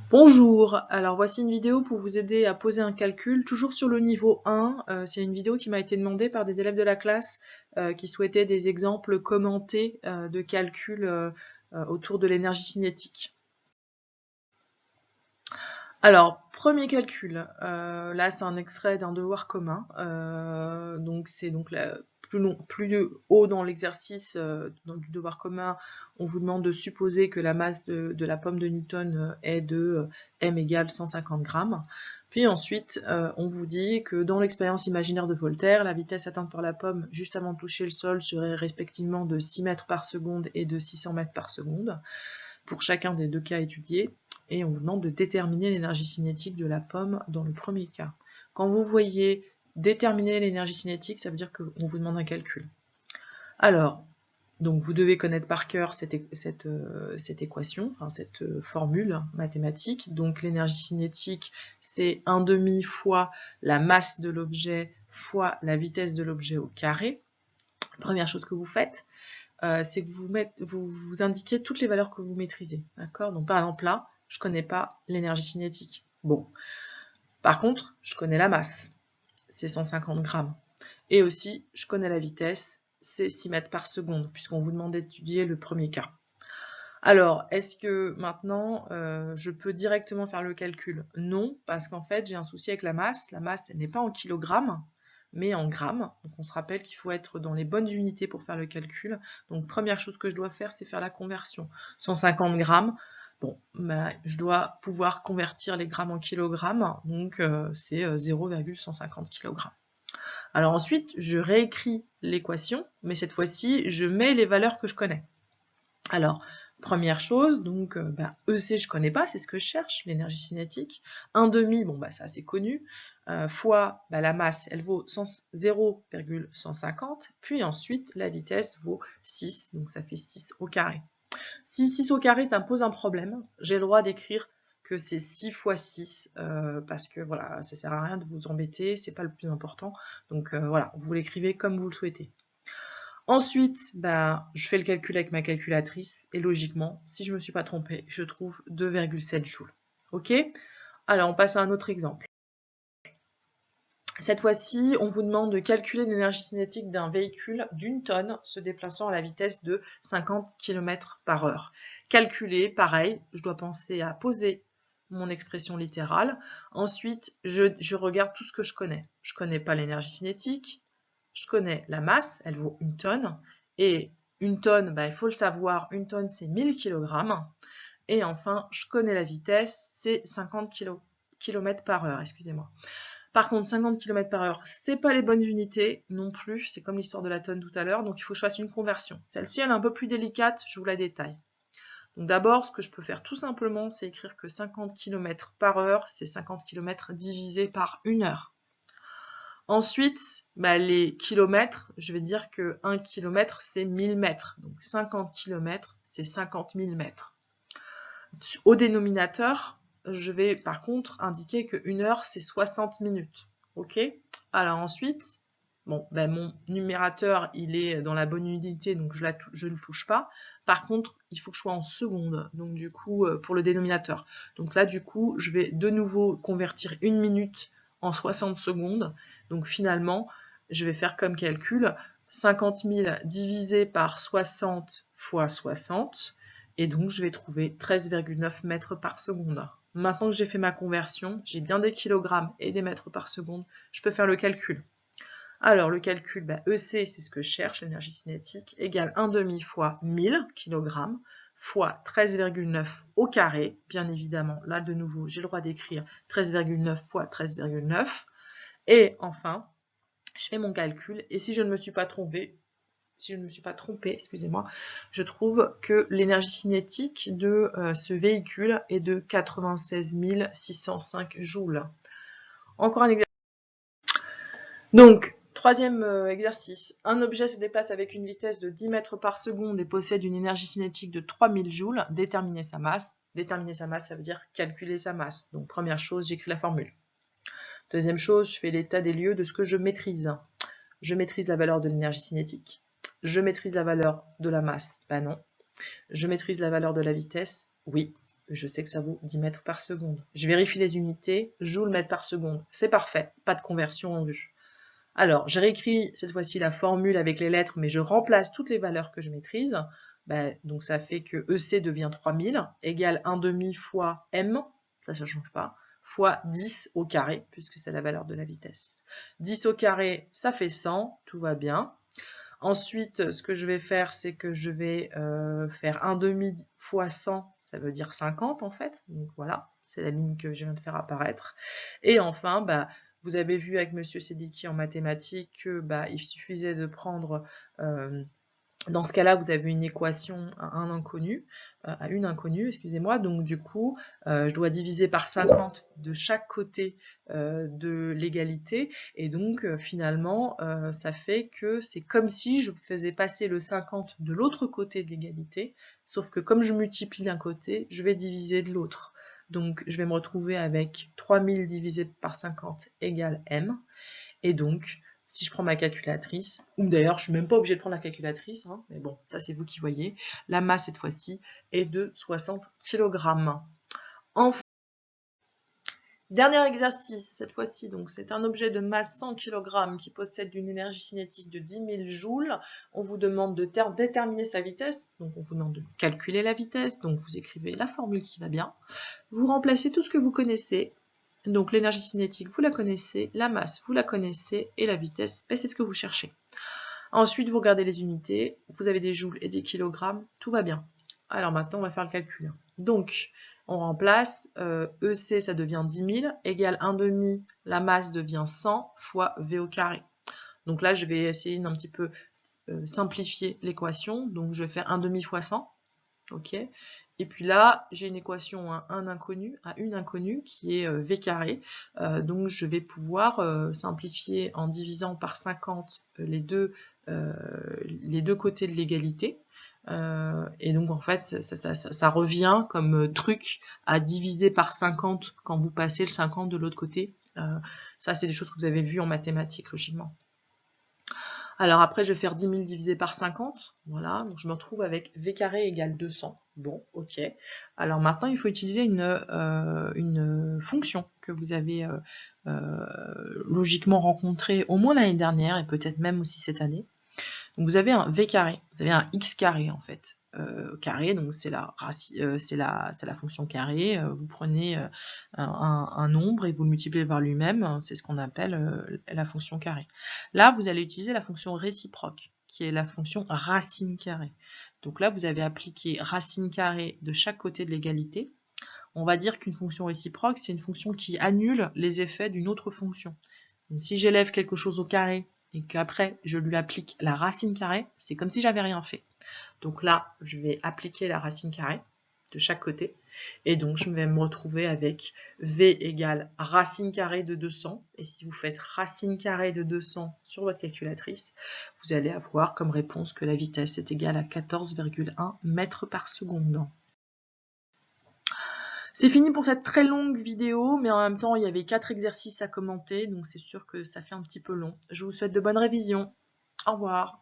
Bonjour, alors voici une vidéo pour vous aider à poser un calcul, toujours sur le niveau 1. C'est une vidéo qui m'a été demandée par des élèves de la classe qui souhaitaient des exemples commentés de calculs autour de l'énergie cinétique. Alors, premier calcul, là c'est un extrait d'un devoir commun, donc c'est donc plus haut dans l'exercice du devoir commun, on vous demande de supposer que la masse de la pomme de Newton est de m égale 150 grammes. Puis ensuite, on vous dit que dans l'expérience imaginaire de Voltaire, la vitesse atteinte par la pomme juste avant de toucher le sol serait respectivement de 6 mètres par seconde et de 600 mètres par seconde, pour chacun des deux cas étudiés. Et on vous demande de déterminer l'énergie cinétique de la pomme dans le premier cas. Quand vous voyez déterminer l'énergie cinétique, ça veut dire qu'on vous demande un calcul. Alors, donc vous devez connaître par cœur cette équation, enfin cette formule mathématique. Donc l'énergie cinétique, c'est 1/2 fois la masse de l'objet fois la vitesse de l'objet au carré. Première chose que vous faites, c'est que vous indiquez toutes les valeurs que vous maîtrisez. D'accord? Donc par exemple là, je ne connais pas l'énergie cinétique. Bon. Par contre, je connais la masse. C'est 150 grammes. Et aussi, je connais la vitesse. C'est 6 mètres par seconde, puisqu'on vous demande d'étudier le premier cas. Alors, est-ce que maintenant, je peux directement faire le calcul? Non, parce qu'en fait, j'ai un souci avec la masse. La masse, elle n'est pas en kilogrammes, mais en grammes. Donc on se rappelle qu'il faut être dans les bonnes unités pour faire le calcul. Donc première chose que je dois faire, c'est faire la conversion. 150 grammes, bon, bah, je dois pouvoir convertir les grammes en kilogrammes, donc c'est 0,150 kg. Alors ensuite, je réécris l'équation, mais cette fois-ci, je mets les valeurs que je connais. Alors, première chose, donc EC je connais pas, c'est ce que je cherche, l'énergie cinétique. 1/2, bon bah c'est assez connu, fois la masse, elle vaut 0,150, puis ensuite la vitesse vaut 6, donc ça fait 6 au carré. Si 6 au carré, ça me pose un problème, j'ai le droit d'écrire que c'est 6 fois 6, parce que voilà, ça sert à rien de vous embêter, c'est pas le plus important, donc voilà, vous l'écrivez comme vous le souhaitez. Ensuite, je fais le calcul avec ma calculatrice et logiquement, si je ne me suis pas trompée, je trouve 2,7 joules. Ok? Alors, on passe à un autre exemple. Cette fois-ci, on vous demande de calculer l'énergie cinétique d'un véhicule d'une tonne se déplaçant à la vitesse de 50 km/h. Calculer, pareil, je dois penser à poser mon expression littérale. Ensuite, je regarde tout ce que je connais. Je ne connais pas l'énergie cinétique. Je connais la masse, elle vaut 1 tonne, et 1 tonne, il faut le savoir, 1 tonne c'est 1000 kg, et enfin, je connais la vitesse, c'est 50 km/h, excusez-moi. Par contre, 50 km/h, c'est pas les bonnes unités non plus, c'est comme l'histoire de la tonne tout à l'heure, donc il faut que je fasse une conversion. Celle-ci, elle est un peu plus délicate, je vous la détaille. Donc d'abord, ce que je peux faire tout simplement, c'est écrire que 50 km/h, c'est 50 km divisé par 1 heure. Ensuite, les kilomètres, je vais dire que 1 km, c'est 1000 mètres. Donc 50 km, c'est 50 000 mètres. Au dénominateur, je vais par contre indiquer que 1 heure, c'est 60 minutes. Ok? Alors ensuite, bon, mon numérateur, il est dans la bonne unité, donc je ne le touche pas. Par contre, il faut que je sois en secondes, donc du coup, pour le dénominateur. Donc là, du coup, je vais de nouveau convertir 1 minute en 60 secondes. Donc finalement, je vais faire comme calcul 50 000 divisé par 60 fois 60, et donc je vais trouver 13,9 mètres par seconde. Maintenant que j'ai fait ma conversion, j'ai bien des kilogrammes et des mètres par seconde, je peux faire le calcul. Alors le calcul, EC, c'est ce que je cherche, l'énergie cinétique, égale 1/2 fois 1000 kg fois 13,9 au carré. Bien évidemment, là de nouveau, j'ai le droit d'écrire 13,9 fois 13,9. Et enfin, je fais mon calcul, et si je ne me suis pas trompée, excusez-moi, je trouve que l'énergie cinétique de ce véhicule est de 96 605 joules. Encore un exercice. Donc, troisième exercice. Un objet se déplace avec une vitesse de 10 mètres par seconde et possède une énergie cinétique de 3000 joules. Déterminer sa masse. Déterminer sa masse, ça veut dire calculer sa masse. Donc, première chose, j'écris la formule. Deuxième chose, je fais l'état des lieux de ce que je maîtrise. Je maîtrise la valeur de l'énergie cinétique. Je maîtrise la valeur de la masse. Non. Je maîtrise la valeur de la vitesse. Oui. je sais que ça vaut 10 mètres par seconde. Je vérifie les unités, joule mètre par seconde. C'est parfait, pas de conversion en vue. Alors, je réécris cette fois-ci la formule avec les lettres, mais je remplace toutes les valeurs que je maîtrise. Donc ça fait que EC devient 3000, égale 1,5 fois M, ça ne change pas, fois 10 au carré, puisque c'est la valeur de la vitesse. 10 au carré, ça fait 100, tout va bien. Ensuite, ce que je vais faire, c'est que je vais faire 1,5 fois 100, ça veut dire 50 en fait. Donc voilà, c'est la ligne que je viens de faire apparaître. Et enfin, vous avez vu avec Monsieur Sediki en mathématiques que il suffisait de prendre, dans ce cas-là, vous avez une équation à une inconnue, excusez-moi. Donc du coup, je dois diviser par 50 de chaque côté de l'égalité. Et donc finalement, ça fait que c'est comme si je faisais passer le 50 de l'autre côté de l'égalité. Sauf que comme je multiplie d'un côté, je vais diviser de l'autre. Donc je vais me retrouver avec 3000 divisé par 50 égale M. Et donc, si je prends ma calculatrice, ou d'ailleurs je ne suis même pas obligée de prendre la calculatrice, hein, mais bon, ça c'est vous qui voyez, la masse cette fois-ci est de 60 kg. Enfin, dernier exercice, cette fois-ci, donc c'est un objet de masse 100 kg qui possède une énergie cinétique de 10 000 joules. On vous demande de déterminer sa vitesse, donc on vous demande de calculer la vitesse, donc vous écrivez la formule qui va bien. Vous remplacez tout ce que vous connaissez. Donc l'énergie cinétique, vous la connaissez, la masse, vous la connaissez, et la vitesse, c'est ce que vous cherchez. Ensuite, vous regardez les unités, vous avez des joules et des kilogrammes, tout va bien. Alors maintenant, on va faire le calcul. Donc, on remplace, EC, ça devient 10 000, égale 1,5, la masse devient 100 fois V au carré. Donc là, je vais essayer d'un petit peu simplifier l'équation. Donc, je vais faire 1,5 fois 100. Ok. Et puis là, j'ai une équation à une inconnue qui est V carré. Donc je vais pouvoir simplifier en divisant par 50 les deux côtés de l'égalité. Et donc en fait, ça revient comme truc à diviser par 50 quand vous passez le 50 de l'autre côté. Ça, c'est des choses que vous avez vues en mathématiques, logiquement. Alors après, je vais faire 10 000 divisé par 50. Voilà, donc je me retrouve avec V carré égale 200. Bon, ok. Alors maintenant, il faut utiliser une fonction que vous avez logiquement rencontrée au moins l'année dernière et peut-être même aussi cette année. Donc vous avez un V carré, vous avez un X carré en fait. Carré, donc c'est la fonction carré. Vous prenez un nombre et vous le multipliez par lui-même, c'est ce qu'on appelle la fonction carré. Là, vous allez utiliser la fonction réciproque, qui est la fonction racine carrée. Donc là, vous avez appliqué racine carrée de chaque côté de l'égalité. On va dire qu'une fonction réciproque, c'est une fonction qui annule les effets d'une autre fonction. Donc si j'élève quelque chose au carré et qu'après je lui applique la racine carrée, c'est comme si j'avais rien fait. Donc là, je vais appliquer la racine carrée de chaque côté. Et donc, je vais me retrouver avec V égale racine carrée de 200. Et si vous faites racine carrée de 200 sur votre calculatrice, vous allez avoir comme réponse que la vitesse est égale à 14,1 mètres par seconde. C'est fini pour cette très longue vidéo, mais en même temps, il y avait 4 exercices à commenter, donc c'est sûr que ça fait un petit peu long. Je vous souhaite de bonnes révisions. Au revoir.